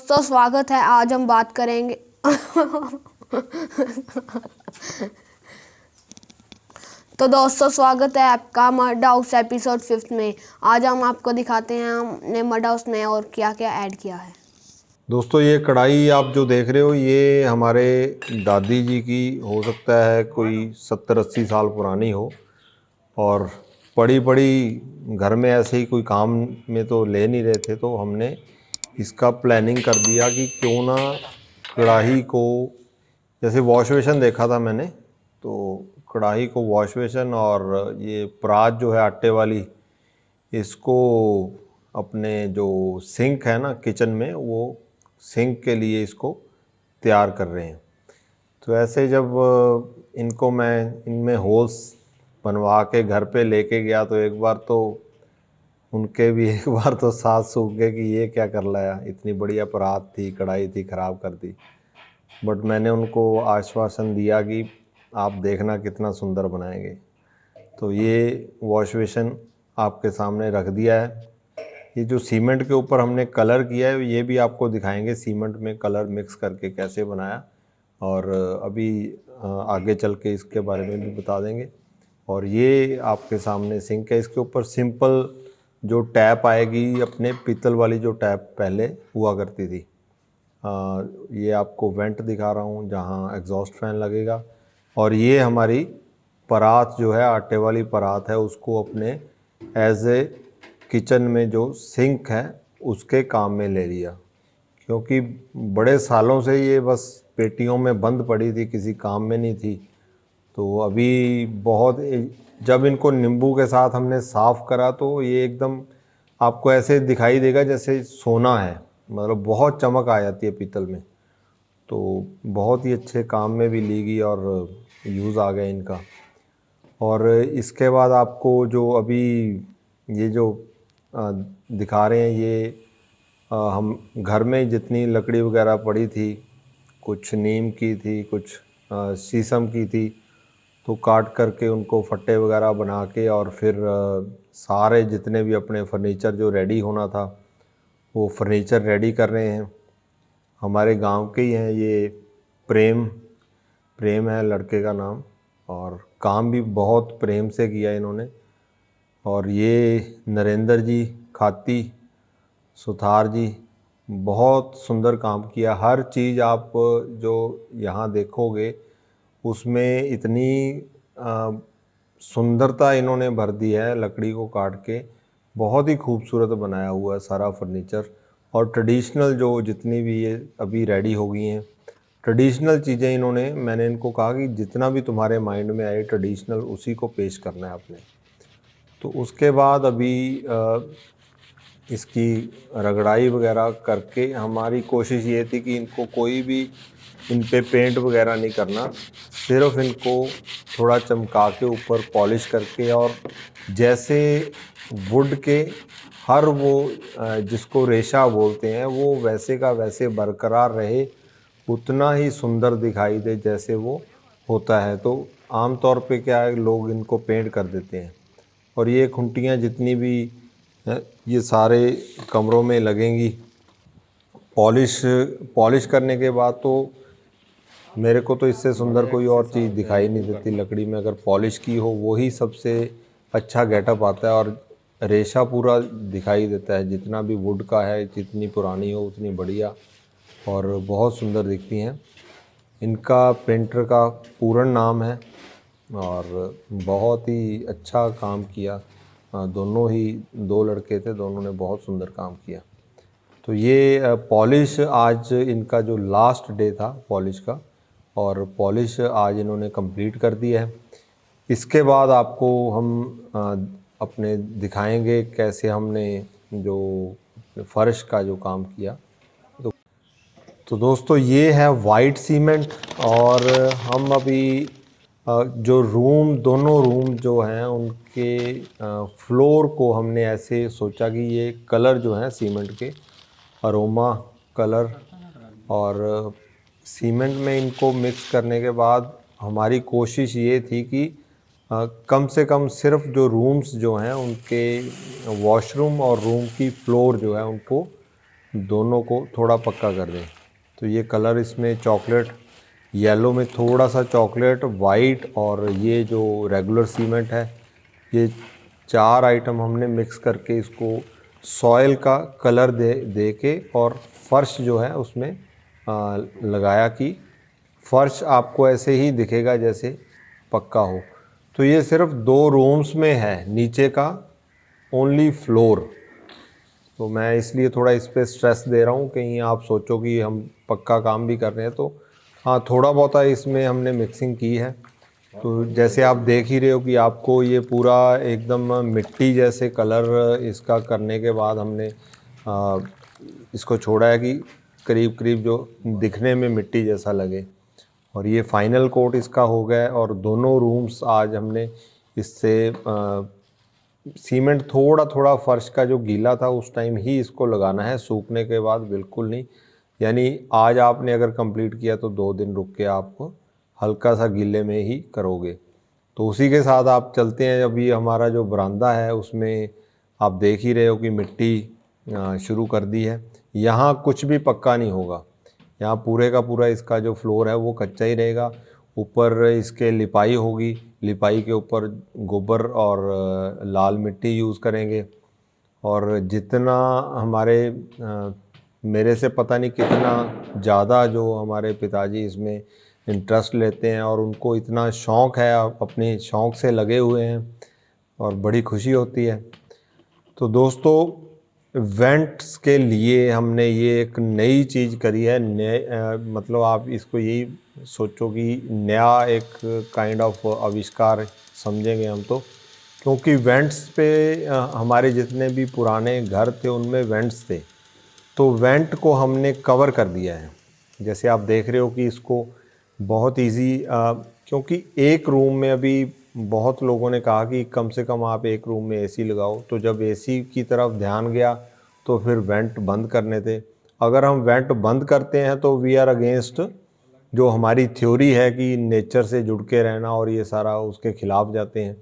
दोस्तों स्वागत है। आज हम बात करेंगे तो दोस्तों स्वागत है आपका मड हाउस एपिसोड 5 में। आज हम आपको दिखाते हैं हमने मड हाउस में और क्या क्या ऐड किया है। दोस्तों ये कढ़ाई आप जो देख रहे हो ये हमारे दादी जी की हो सकता है, कोई 70-80 साल पुरानी हो और पड़ी पड़ी घर में ऐसे ही कोई काम में तो ले नहीं रहे थे, तो हमने इसका प्लानिंग कर दिया कि क्यों ना कढ़ाई को, जैसे वॉश बेसिन देखा था मैंने, तो कढ़ाई को वॉश बेसिन और ये परात जो है आटे वाली, इसको अपने जो सिंक है ना किचन में, वो सिंक के लिए इसको तैयार कर रहे हैं। तो ऐसे जब इनको मैं इनमें होल्स बनवा के घर पे लेके गया तो एक बार तो उनके भी एक बार तो सांस सूख गए कि ये क्या कर लाया, इतनी बढ़िया परात थी, कढ़ाई थी, ख़राब कर दी। बट मैंने उनको आश्वासन दिया कि आप देखना कितना सुंदर बनाएंगे। तो ये वॉश बेसिन आपके सामने रख दिया है। ये जो सीमेंट के ऊपर हमने कलर किया है ये भी आपको दिखाएंगे, सीमेंट में कलर मिक्स करके कैसे बनाया, और अभी आगे चल के इसके बारे में भी बता देंगे। और ये आपके सामने सिंक है, इसके ऊपर सिंपल जो टैप आएगी, अपने पीतल वाली जो टैप पहले हुआ करती थी। ये आपको वेंट दिखा रहा हूँ जहाँ एग्जॉस्ट फैन लगेगा। और ये हमारी परात जो है, आटे वाली परात है, उसको अपने एज ए किचन में जो सिंक है उसके काम में ले लिया, क्योंकि बड़े सालों से ये बस पेटियों में बंद पड़ी थी, किसी काम में नहीं थी। तो अभी बहुत, जब इनको नींबू के साथ हमने साफ़ करा तो ये एकदम आपको ऐसे दिखाई देगा जैसे सोना है, मतलब बहुत चमक आ जाती है पीतल में। तो बहुत ही अच्छे काम में भी ली गई और यूज़ आ गया इनका। और इसके बाद आपको जो अभी ये जो दिखा रहे हैं, ये हम घर में जितनी लकड़ी वगैरह पड़ी थी, कुछ नीम की थी, कुछ शीशम की थी, तो काट करके उनको फट्टे वगैरह बना के और फिर सारे जितने भी अपने फर्नीचर जो रेडी होना था वो फर्नीचर रेडी कर रहे हैं। हमारे गांव के ही हैं ये, प्रेम है लड़के का नाम, और काम भी बहुत प्रेम से किया इन्होंने। और ये नरेंद्र जी खाती सुथार जी, बहुत सुंदर काम किया। हर चीज़ आप जो यहाँ देखोगे उसमें इतनी सुंदरता इन्होंने भर दी है, लकड़ी को काट के बहुत ही खूबसूरत बनाया हुआ है सारा फर्नीचर। और ट्रेडिशनल जो जितनी भी ये अभी रेडी हो गई हैं ट्रेडिशनल चीज़ें इन्होंने, मैंने इनको कहा कि जितना भी तुम्हारे माइंड में आए ट्रेडिशनल उसी को पेश करना है आपने। तो उसके बाद अभी इसकी रगड़ाई वगैरह करके हमारी कोशिश ये थी कि इनको कोई भी इन पे पेंट वगैरह नहीं करना, सिर्फ इनको थोड़ा चमका के ऊपर पॉलिश करके, और जैसे वुड के हर वो जिसको रेशा बोलते हैं वो वैसे का वैसे बरकरार रहे, उतना ही सुंदर दिखाई दे जैसे वो होता है। तो आम तौर पे क्या है, लोग इनको पेंट कर देते हैं। और ये खुंटियाँ जितनी भी ये सारे कमरों में लगेंगी। पॉलिश करने के बाद तो मेरे को तो इससे सुंदर कोई और चीज़ दिखाई नहीं देती लकड़ी में, अगर पॉलिश की हो वही सबसे अच्छा गेटअप आता है। और रेशा पूरा दिखाई देता है, जितना भी वुड का है, जितनी पुरानी हो उतनी बढ़िया, और बहुत सुंदर दिखती हैं। इनका पेंटर का पूर्ण नाम है और बहुत ही अच्छा काम किया। दोनों ही 2 लड़के थे, दोनों ने बहुत सुंदर काम किया। तो ये पॉलिश, आज इनका जो लास्ट डे था पॉलिश का, और पॉलिश आज इन्होंने कंप्लीट कर दिया है। इसके बाद आपको हम अपने दिखाएंगे कैसे हमने जो फर्श का जो काम किया। तो दोस्तों ये है वाइट सीमेंट, और हम अभी जो रूम, दोनों रूम जो हैं उनके फ्लोर को हमने ऐसे सोचा कि ये कलर जो है सीमेंट के, अरोमा कलर, और सीमेंट में इनको मिक्स करने के बाद हमारी कोशिश ये थी कि कम से कम सिर्फ जो रूम्स जो हैं उनके वॉशरूम और रूम की फ्लोर जो है उनको दोनों को थोड़ा पक्का कर दें। तो ये कलर इसमें चॉकलेट, येलो में थोड़ा सा चॉकलेट, वाइट और ये जो रेगुलर सीमेंट है, ये 4 आइटम हमने मिक्स करके इसको सॉइल का कलर दे के और फर्श जो है उसमें लगाया कि फर्श आपको ऐसे ही दिखेगा जैसे पक्का हो। तो ये सिर्फ 2 रूम्स में है, नीचे का ओनली फ्लोर। तो मैं इसलिए थोड़ा इस पर स्ट्रेस दे रहा हूँ, कहीं आप सोचो कि हम पक्का काम भी कर रहे हैं। तो हाँ, थोड़ा बहुत इसमें हमने मिक्सिंग की है। तो जैसे आप देख ही रहे हो कि आपको ये पूरा एकदम मिट्टी जैसे कलर इसका करने के बाद हमने इसको छोड़ा है कि करीब करीब जो दिखने में मिट्टी जैसा लगे। और ये फाइनल कोट इसका हो गया है। और दोनों रूम्स आज हमने इससे सीमेंट थोड़ा थोड़ा फर्श का जो गीला था उस टाइम ही इसको लगाना है, सूखने के बाद बिल्कुल नहीं। यानी आज आपने अगर कंप्लीट किया तो 2 दिन रुक के आपको हल्का सा गीले में ही करोगे। तो उसी के साथ आप चलते हैं। अभी हमारा जो बरामदा है उसमें आप देख ही रहे हो कि मिट्टी शुरू कर दी है। यहाँ कुछ भी पक्का नहीं होगा, यहाँ पूरे का पूरा इसका जो फ्लोर है वो कच्चा ही रहेगा। ऊपर इसके लिपाई होगी, लिपाई के ऊपर गोबर और लाल मिट्टी यूज़ करेंगे। और जितना हमारे मेरे से पता नहीं कितना ज़्यादा जो हमारे पिताजी इसमें इंटरेस्ट लेते हैं और उनको इतना शौक़ है, अपने शौक़ से लगे हुए हैं और बड़ी खुशी होती है। तो दोस्तों, वेंट्स के लिए हमने ये एक नई चीज़ करी है। मतलब आप इसको यही सोचो कि नया एक काइंड ऑफ आविष्कार समझेंगे हम तो, क्योंकि वेंट्स पे हमारे जितने भी पुराने घर थे उनमें वेंट्स थे, तो वेंट को हमने कवर कर दिया है। जैसे आप देख रहे हो कि इसको बहुत इजी, क्योंकि एक रूम में अभी बहुत लोगों ने कहा कि कम से कम आप एक रूम में एसी लगाओ। तो जब एसी की तरफ ध्यान गया तो फिर वेंट बंद करने थे। अगर हम वेंट बंद करते हैं तो वी आर अगेंस्ट जो हमारी थ्योरी है कि नेचर से जुड़ के रहना, और ये सारा उसके खिलाफ जाते हैं।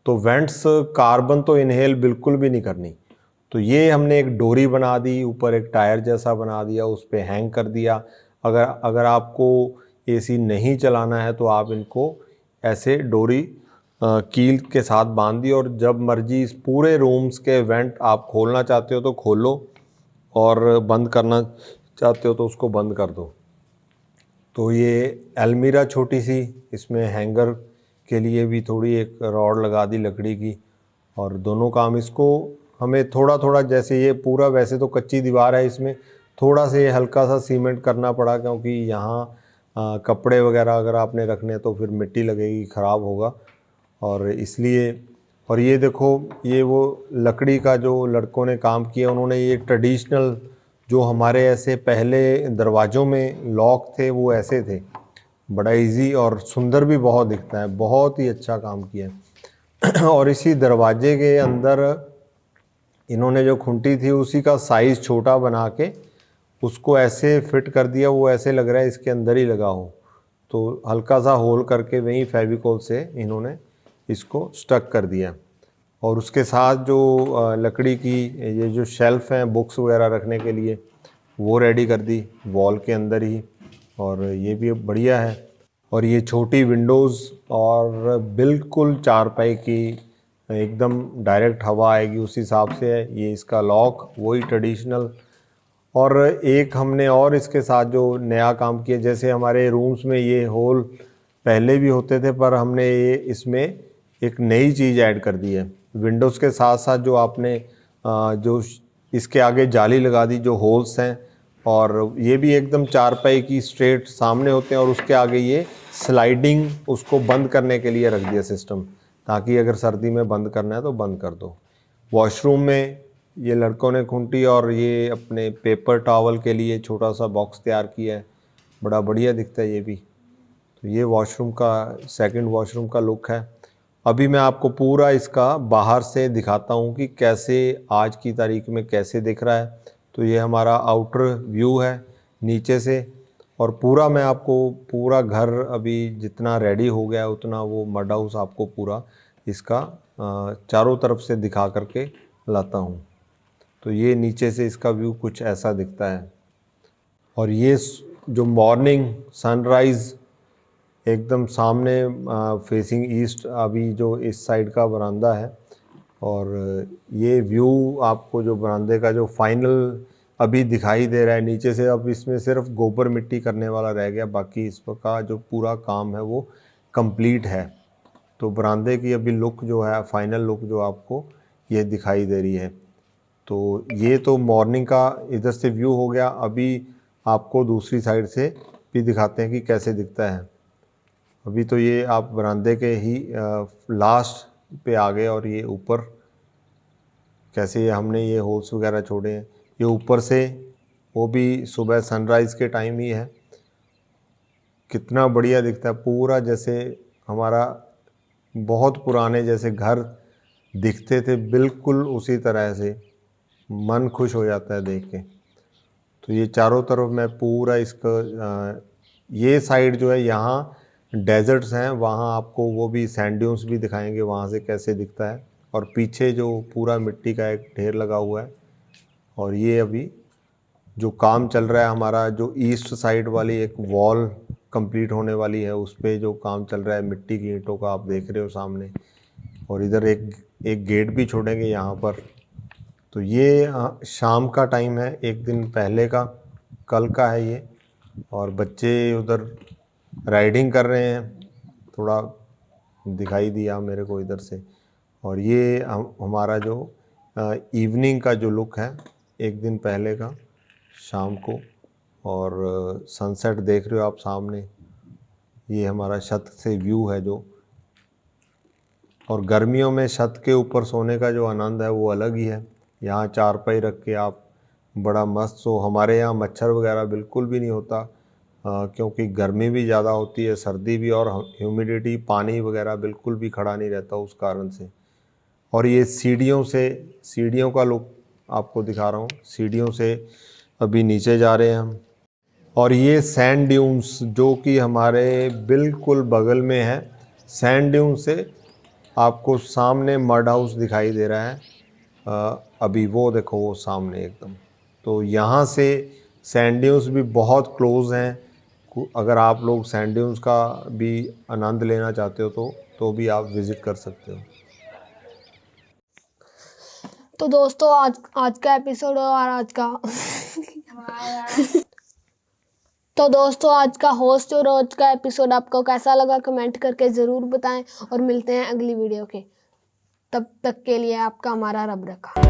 तो वेंट्स कार्बन तो इनहेल बिल्कुल भी नहीं करनी। तो ये हमने एक डोरी बना दी, ऊपर एक टायर जैसा बना दिया, उस पर हैंग कर दिया। अगर आपको एसी नहीं चलाना है तो आप इनको ऐसे डोरी कील के साथ बांध दी, और जब मर्जी इस पूरे रूम्स के वेंट आप खोलना चाहते हो तो खोलो और बंद करना चाहते हो तो उसको बंद कर दो। तो ये अलमीरा छोटी सी, इसमें हैंगर के लिए भी थोड़ी एक रॉड लगा दी लकड़ी की। और दोनों काम इसको हमें थोड़ा थोड़ा, जैसे ये पूरा वैसे तो कच्ची दीवार है, इसमें थोड़ा से हल्का सा सीमेंट करना पड़ा, क्योंकि यहाँ कपड़े वगैरह अगर आपने रखने तो फिर मिट्टी लगेगी, ख़राब होगा, और इसलिए। और ये देखो, ये वो लकड़ी का जो लड़कों ने काम किया, उन्होंने ये ट्रेडिशनल जो हमारे ऐसे पहले दरवाज़ों में लॉक थे वो ऐसे थे, बड़ा इजी और सुंदर भी बहुत दिखता है, बहुत ही अच्छा काम किया है। और इसी दरवाजे के अंदर इन्होंने जो खूंटी थी उसी का साइज़ छोटा बना के उसको ऐसे फिट कर दिया, वो ऐसे लग रहा है इसके अंदर ही लगा हो। तो हल्का सा होल करके वहीं फेविकोल से इन्होंने इसको स्टक कर दिया। और उसके साथ जो लकड़ी की ये जो शेल्फ़ हैं बुक्स वगैरह रखने के लिए, वो रेडी कर दी वॉल के अंदर ही, और ये भी बढ़िया है। और ये छोटी विंडोज़ और बिल्कुल चारपाई की एकदम डायरेक्ट हवा आएगी उस हिसाब से है। ये इसका लॉक वही ट्रेडिशनल। और एक हमने और इसके साथ जो नया काम किया, जैसे हमारे रूम्स में ये होल पहले भी होते थे, पर हमने ये इसमें एक नई चीज़ ऐड कर दी है। विंडोज़ के साथ साथ जो आपने जो इसके आगे जाली लगा दी, जो होल्स हैं, और ये भी एकदम चारपाई की स्ट्रेट सामने होते हैं, और उसके आगे ये स्लाइडिंग उसको बंद करने के लिए रख दिया सिस्टम, ताकि अगर सर्दी में बंद करना है तो बंद कर दो। वॉशरूम में ये लड़कों ने खूंटी और ये अपने पेपर टॉवल के लिए छोटा सा बॉक्स तैयार किया है, बड़ा बढ़िया दिखता है ये भी। तो ये वॉशरूम का सेकंड वॉशरूम का लुक है। अभी मैं आपको पूरा इसका बाहर से दिखाता हूँ कि कैसे आज की तारीख में कैसे दिख रहा है। तो ये हमारा आउटर व्यू है नीचे से, और पूरा मैं आपको पूरा घर अभी जितना रेडी हो गया उतना वो मड हाउस आपको पूरा इसका चारों तरफ से दिखा करके लाता हूँ। तो ये नीचे से इसका व्यू कुछ ऐसा दिखता है। और ये जो मॉर्निंग सनराइज़ एकदम सामने फेसिंग ईस्ट, अभी जो इस साइड का बरामदा है, और ये व्यू आपको जो बरामदे का जो फाइनल अभी दिखाई दे रहा है नीचे से। अब इसमें सिर्फ गोबर मिट्टी करने वाला रह गया, बाकी इसका जो पूरा काम है वो कंप्लीट है। तो बरामदे की अभी लुक जो है, फाइनल लुक जो आपको ये दिखाई दे रही है। तो ये तो मॉर्निंग का इधर से व्यू हो गया। अभी आपको दूसरी साइड से भी दिखाते हैं कि कैसे दिखता है। अभी तो ये आप बरामदे के ही लास्ट पे आ गए, और ये ऊपर कैसे हमने ये होल्स वगैरह छोड़े हैं, ये ऊपर से, वो भी सुबह सनराइज़ के टाइम ही है। कितना बढ़िया दिखता है पूरा, जैसे हमारा बहुत पुराने जैसे घर दिखते थे, बिल्कुल उसी तरह से मन खुश हो जाता है देख के। तो ये चारों तरफ मैं पूरा इसका ये साइड जो है, यहाँ डेजर्ट्स हैं, वहाँ आपको वो भी सैंड ड्यून्स भी दिखाएंगे वहाँ से कैसे दिखता है। और पीछे जो पूरा मिट्टी का एक ढेर लगा हुआ है। और ये अभी जो काम चल रहा है हमारा, जो ईस्ट साइड वाली एक वॉल कंप्लीट होने वाली है, उस पे जो काम चल रहा है मिट्टी की ईंटों का, आप देख रहे हो सामने। और इधर एक गेट भी छोड़ेंगे यहाँ पर। तो ये शाम का टाइम है, एक दिन पहले का, कल का है ये। और बच्चे उधर राइडिंग कर रहे हैं, थोड़ा दिखाई दिया मेरे को इधर से। और ये हमारा जो इवनिंग का जो लुक है, एक दिन पहले का शाम को। और सनसेट देख रहे हो आप सामने, ये हमारा छत से व्यू है जो। और गर्मियों में छत के ऊपर सोने का जो आनंद है वो अलग ही है। यहाँ चारपाई रख के आप बड़ा मस्त सो। हमारे यहाँ मच्छर वगैरह बिल्कुल भी नहीं होता, क्योंकि गर्मी भी ज़्यादा होती है, सर्दी भी, और ह्यूमिडिटी, पानी वगैरह बिल्कुल भी खड़ा नहीं रहता उस कारण से। और ये सीढ़ियों का लुक आपको दिखा रहा हूँ। सीढ़ियों से अभी नीचे जा रहे हैं हम। और ये सैंड ड्यून्स जो कि हमारे बिल्कुल बगल में है, सैंड ड्यून से आपको सामने मड हाउस दिखाई दे रहा है। अभी वो देखो, वो सामने एकदम। तो यहाँ से सैंड ड्यून्स भी बहुत क्लोज़ हैं। अगर आप लोग सैंड ड्यून्स का भी आनंद लेना चाहते हो तो भी आप विज़िट कर सकते हो। तो दोस्तों आज का एपिसोड और आज का तो दोस्तों आज का होस्ट और आज का एपिसोड आपको कैसा लगा कमेंट करके ज़रूर बताएं। और मिलते हैं अगली वीडियो के, तब तक के लिए आपका हमारा रब रखा।